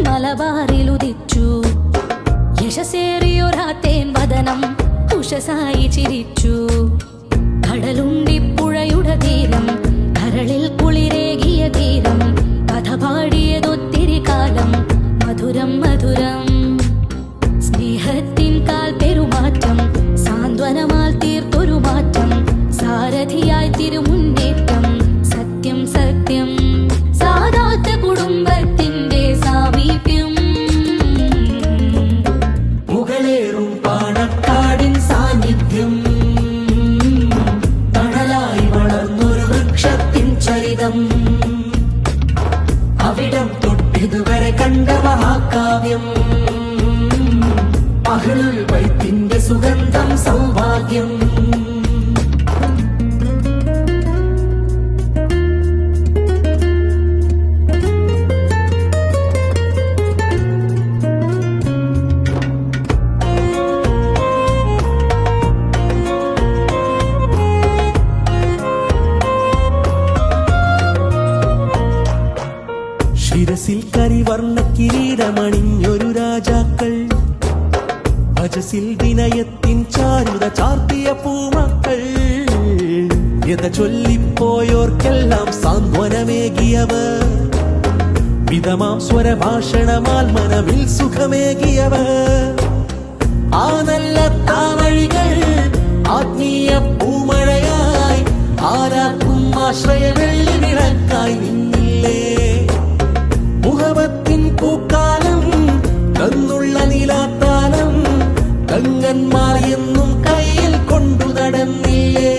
മലബാറിലുദിച്ചു യശസേറിയൊരാത്തേൻ വദനം ഉഷസായി ചിരിച്ചു. കടലുണ്ടിപ്പുഴയുടെ തീരം, കരളിൽ കുളിരേകിയ തീരം, കഥ പാടിയതൊത്തിരി കാലം, മധുരം മധുരം. സ്നേഹത്തിൻ കാൽ പെരുമാറ്റം, സാന്ത്വനമാൽ തീർത്തൊരു മാറ്റം, സാരഥിയായി തിരുമുന്നേറ്റം, സത്യം സത്യം. സാധാത്ത കുടുംബത്തിന്റെ സാമീപ്യം, മുകളേറും പാണക്കാടിൻ സാന്നിധ്യം, തണലായി വളർന്നൊരു വൃക്ഷത്തിൻ ചരിതം, അവിടം തൊട്ടിതുവരെ കണ്ട മഹാകാവ്യം, അഹ്ലുൽ ബൈത്തിന്റെ സുഗന്ധം സൗഭാഗ്യം. ശിരസിൽ കരിവർണ്ണ കിരീടമണിഞ്ഞൊരു രാജാക്കൾ, ഭജസിൽ വിനയത്തിൻ ചാരുത ചാർത്തിയ പൂമക്കൾ, യഥ ചൊല്ലിപ്പോയോർക്കെല്ലാം സാന്ത്വനമേകിയവർ, വിധമാം സ്വരഭാഷണമാൽ മനവിൽ സുഖമേകിയവർ. ആ നല്ല താവഴികൾ ആത്മീയ പൂമഴയായി ആരാക്കും ആശ്രയ വെള്ളി വിളക്കായി നിന്നില്ലേ. മുഹബത്തിൻ പൂക്കാലം തന്നുള്ള നിലാത്താലം, കങ്ങന്മാർ എന്നും കയ്യിൽ കൊണ്ടു നടന്നില്ലേ.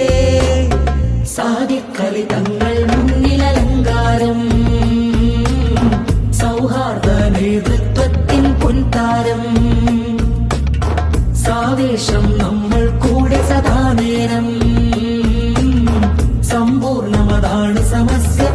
സാദിഖലി തങ്ങൾ മുന്നിലലങ്കാരം, സൗഹാർദ്ദ നേതൃത്വത്തിൻ പൊൻതാരം, സാവേശം നമ്മൾ കൂടെ സദാ നേരം, സമ്പൂർണമതാണ് സമസ്യ